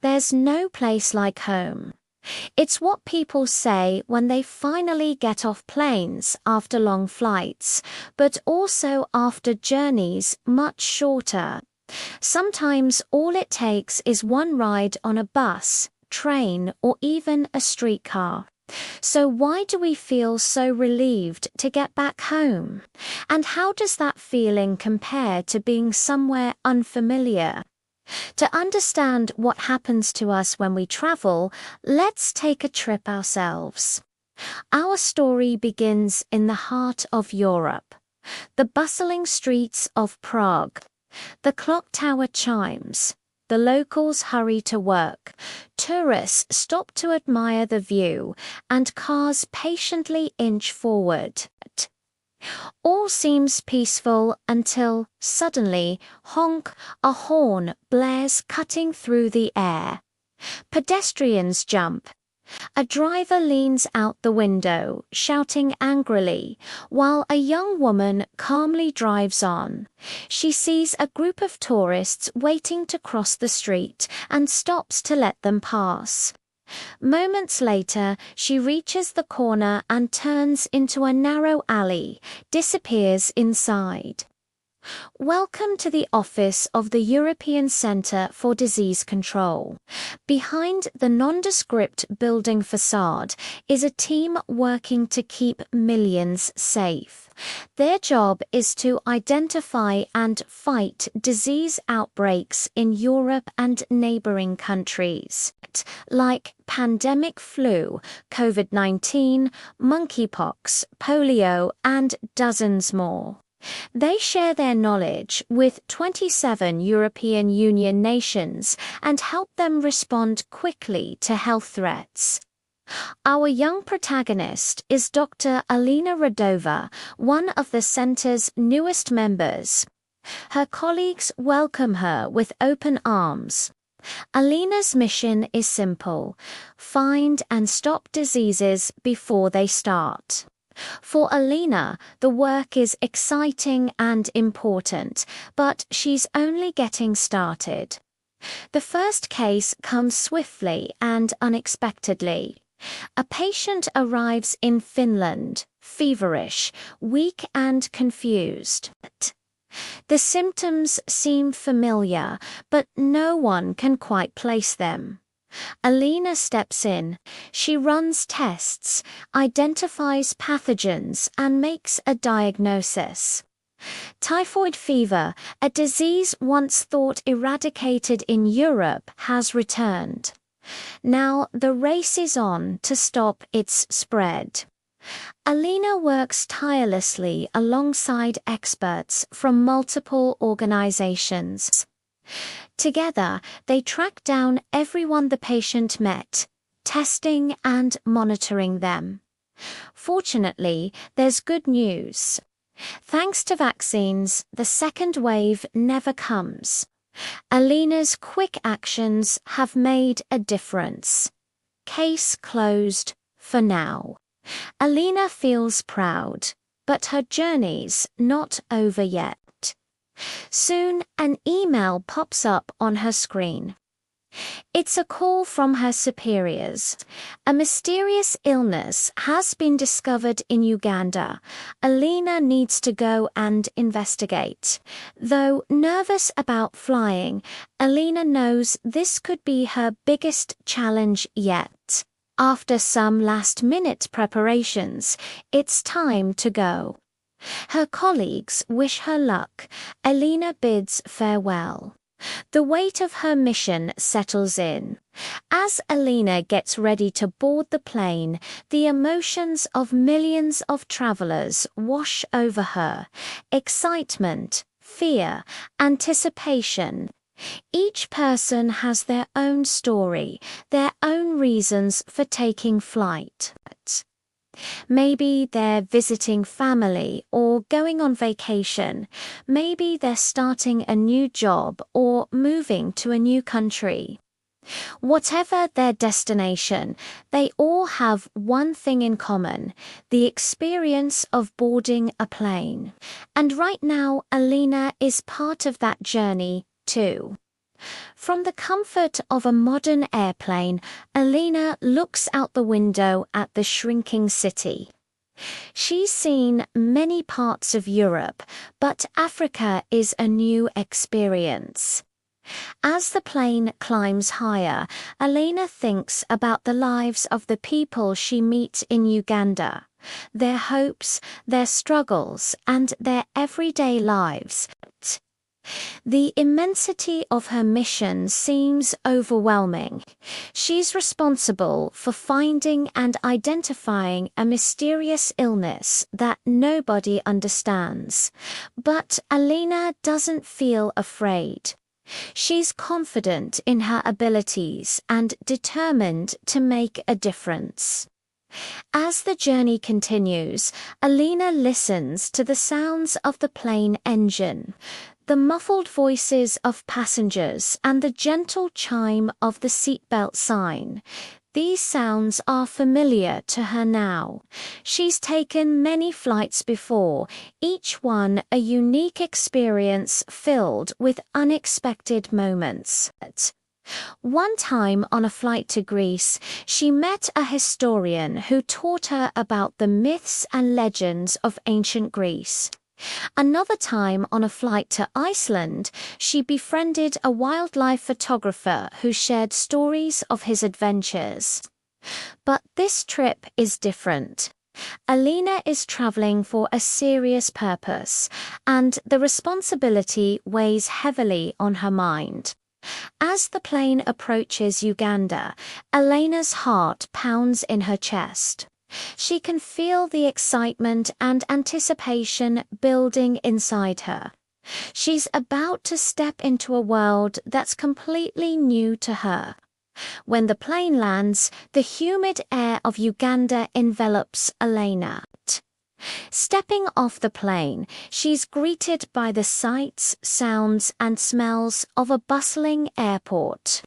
there's no place like home. It's what people say when they finally get off planes after long flights, but also after journeys much shorter. Sometimes all it takes is one ride on a bus, train, or even a streetcar. So why do we feel so relieved to get back home? And how does that feeling compare to being somewhere unfamiliar? To understand what happens to us when we travel, let's take a trip ourselves. Our story begins in the heart of Europe, the bustling streets of Prague. The clock tower chimes. The locals hurry to work. Tourists stop to admire the view, and cars patiently inch forward. All seems peaceful until, suddenly, honk, a horn blares cutting through the air. Pedestrians jump. A driver leans out the window, shouting angrily, while a young woman calmly drives on. She sees a group of tourists waiting to cross the street and stops to let them pass. Moments later, she reaches the corner and turns into a narrow alley, disappears inside. Welcome to the office of the European Centre for Disease Control. Behind the nondescript building facade is a team working to keep millions safe. Their job is to identify and fight disease outbreaks in Europe and neighbouring countries, like pandemic flu, COVID-19, monkeypox, polio, and dozens more. They share their knowledge with 27 European Union nations and help them respond quickly to health threats. Our young protagonist is Dr. Alina Radova, one of the centre's newest members. Her colleagues welcome her with open arms. Alina's mission is simple: find and stop diseases before they start. For Alina, the work is exciting and important, but she's only getting started. The first case comes swiftly and unexpectedly. A patient arrives in Finland, feverish, weak and confused. The symptoms seem familiar, but no one can quite place them. Alina steps in. She runs tests, identifies pathogens, and makes a diagnosis. Typhoid fever, a disease once thought eradicated in Europe, has returned. Now the race is on to stop its spread. Alina works tirelessly alongside experts from multiple organizations. Together, they track down everyone the patient met, testing and monitoring them. Fortunately, there's good news. Thanks to vaccines, the second wave never comes. Alina's quick actions have made a difference. Case closed for now. Alina feels proud, but her journey's not over yet. Soon, an email pops up on her screen. It's a call from her superiors. A mysterious illness has been discovered in Uganda. Alina needs to go and investigate. Though nervous about flying, Alina knows this could be her biggest challenge yet. After some last-minute preparations, it's time to go. Her colleagues wish her luck. Alina bids farewell. The weight of her mission settles in. As Alina gets ready to board the plane, the emotions of millions of travelers wash over her. Excitement, fear, anticipation. Each person has their own story, their own reasons for taking flight. Maybe they're visiting family or going on vacation. Maybe they're starting a new job or moving to a new country. Whatever their destination, they all have one thing in common: the experience of boarding a plane. And right now, Alina is part of that journey, too. From the comfort of a modern airplane, Alina looks out the window at the shrinking city. She's seen many parts of Europe, but Africa is a new experience. As the plane climbs higher, Alina thinks about the lives of the people she meets in Uganda, their hopes, their struggles, and their everyday lives. The immensity of her mission seems overwhelming. She's responsible for finding and identifying a mysterious illness that nobody understands. But Alina doesn't feel afraid. She's confident in her abilities and determined to make a difference. As the journey continues, Alina listens to the sounds of the plane engine, the muffled voices of passengers, and the gentle chime of the seatbelt sign. These sounds are familiar to her now. She's taken many flights before, each one a unique experience filled with unexpected moments. One time on a flight to Greece, she met a historian who taught her about the myths and legends of ancient Greece. Another time on a flight to Iceland, she befriended a wildlife photographer who shared stories of his adventures. But this trip is different. Alina is traveling for a serious purpose, and the responsibility weighs heavily on her mind. As the plane approaches Uganda, Alina's heart pounds in her chest. She can feel the excitement and anticipation building inside her. She's about to step into a world that's completely new to her. When the plane lands, the humid air of Uganda envelops Alina. Stepping off the plane, she's greeted by the sights, sounds, and smells of a bustling airport.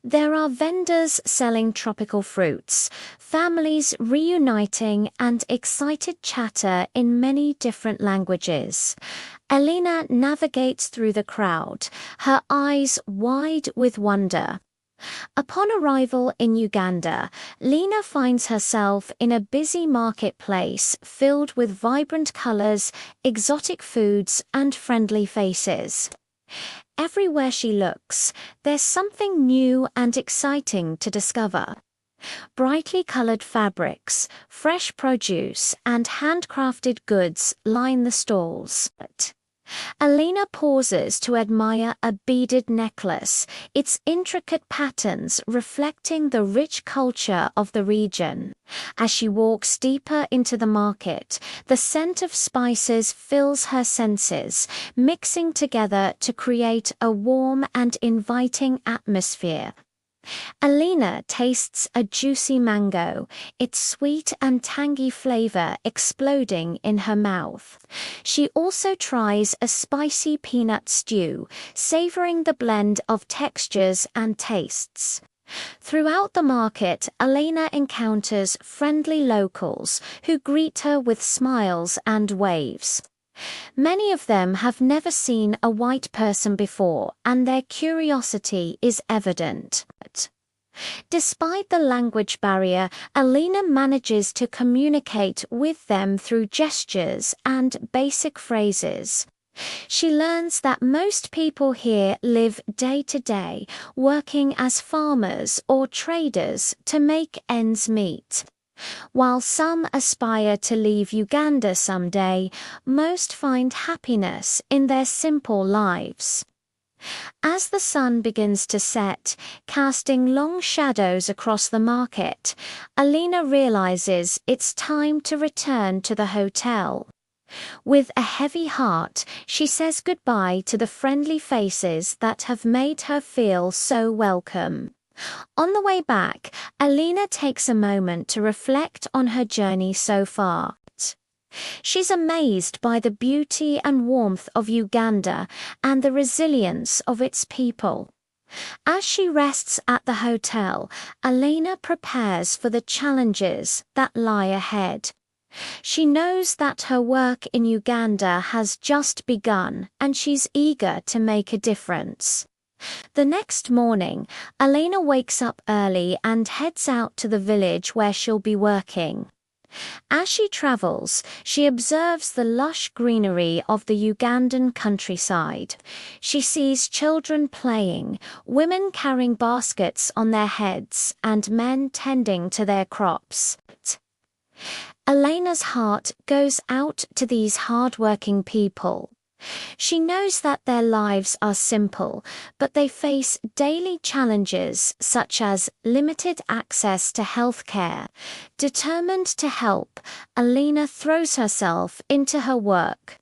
There are vendors selling tropical fruits, families reuniting, and excited chatter in many different languages. Alina navigates through the crowd, her eyes wide with wonder. Upon arrival in Uganda, Lena finds herself in a busy marketplace filled with vibrant colors, exotic foods, and friendly faces. Everywhere she looks, there's something new and exciting to discover. Brightly colored fabrics, fresh produce, and handcrafted goods line the stalls. Alina pauses to admire a beaded necklace, its intricate patterns reflecting the rich culture of the region. As she walks deeper into the market, the scent of spices fills her senses, mixing together to create a warm and inviting atmosphere. Alina tastes a juicy mango, its sweet and tangy flavor exploding in her mouth. She also tries a spicy peanut stew, savoring the blend of textures and tastes. Throughout the market, Alina encounters friendly locals who greet her with smiles and waves. Many of them have never seen a white person before, and their curiosity is evident. Despite the language barrier, Alina manages to communicate with them through gestures and basic phrases. She learns that most people here live day to day, working as farmers or traders to make ends meet. While some aspire to leave Uganda someday, most find happiness in their simple lives. As the sun begins to set, casting long shadows across the market, Alina realizes it's time to return to the hotel. With a heavy heart, she says goodbye to the friendly faces that have made her feel so welcome. On the way back, Alina takes a moment to reflect on her journey so far. She's amazed by the beauty and warmth of Uganda and the resilience of its people. As she rests at the hotel, Alina prepares for the challenges that lie ahead. She knows that her work in Uganda has just begun, and she's eager to make a difference. The next morning, Elena wakes up early and heads out to the village where she'll be working. As she travels, she observes the lush greenery of the Ugandan countryside. She sees children playing, women carrying baskets on their heads, and men tending to their crops. Elena's heart goes out to these hard-working people. She knows that their lives are simple, but they face daily challenges such as limited access to health care. Determined to help, Elena throws herself into her work.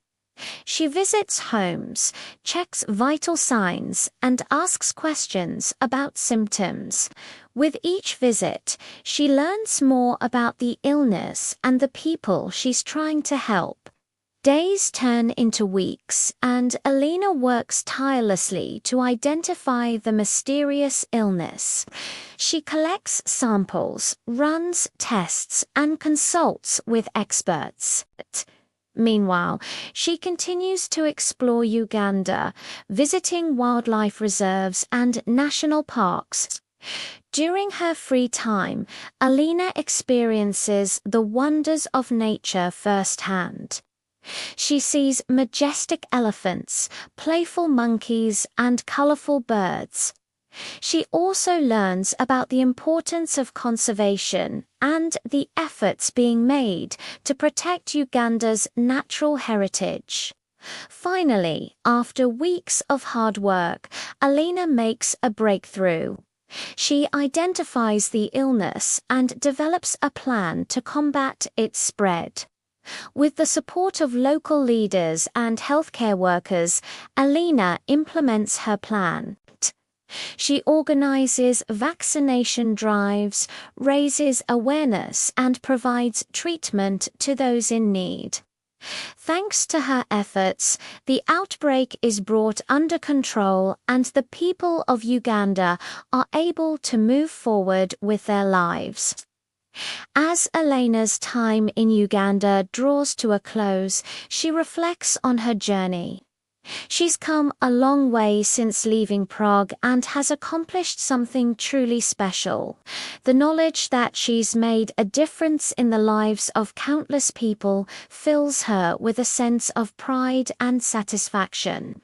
She visits homes, checks vital signs, and asks questions about symptoms. With each visit, she learns more about the illness and the people she's trying to help. Days turn into weeks, and Elena works tirelessly to identify the mysterious illness. She collects samples, runs tests, and consults with experts. Meanwhile, she continues to explore Uganda, visiting wildlife reserves and national parks. During her free time, Elena experiences the wonders of nature firsthand. She sees majestic elephants, playful monkeys, and colorful birds. She also learns about the importance of conservation and the efforts being made to protect Uganda's natural heritage. Finally, after weeks of hard work, Elena makes a breakthrough. She identifies the illness and develops a plan to combat its spread. With the support of local leaders and healthcare workers, Elena implements her plan. She organizes vaccination drives, raises awareness, and provides treatment to those in need. Thanks to her efforts, the outbreak is brought under control and the people of Uganda are able to move forward with their lives. As Elena's time in Uganda draws to a close, she reflects on her journey. She's come a long way since leaving Prague and has accomplished something truly special. The knowledge that she's made a difference in the lives of countless people fills her with a sense of pride and satisfaction.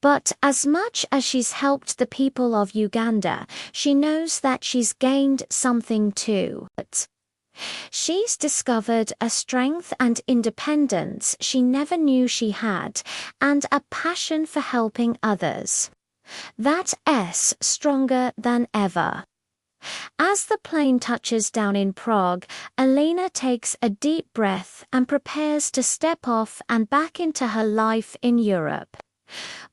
But as much as she's helped the people of Uganda, she knows that she's gained something too. She's discovered a strength and independence she never knew she had, and a passion for helping others. That's stronger than ever. As the plane touches down in Prague, Elena takes a deep breath and prepares to step off and back into her life in Europe.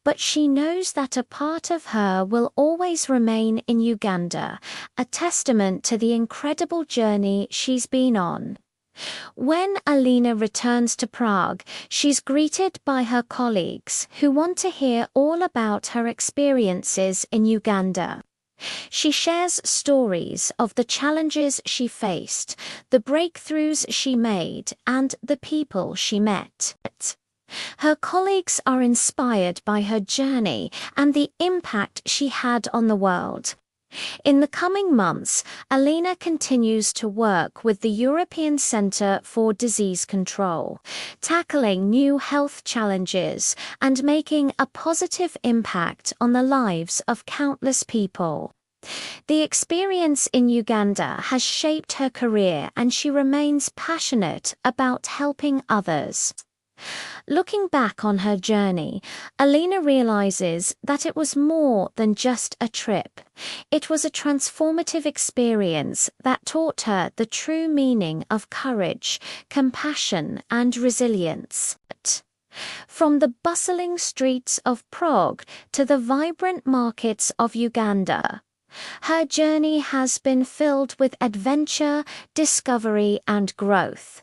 But she knows that a part of her will always remain in Uganda, a testament to the incredible journey she's been on. When Elena returns to Prague, she's greeted by her colleagues who want to hear all about her experiences in Uganda. She shares stories of the challenges she faced, the breakthroughs she made, and the people she met. Her colleagues are inspired by her journey and the impact she had on the world. In the coming months, Elena continues to work with the European Centre for Disease Control, tackling new health challenges and making a positive impact on the lives of countless people. The experience in Uganda has shaped her career, and she remains passionate about helping others. Looking back on her journey, Elena realizes that it was more than just a trip. It was a transformative experience that taught her the true meaning of courage, compassion, and resilience. From the bustling streets of Prague to the vibrant markets of Uganda, her journey has been filled with adventure, discovery, and growth.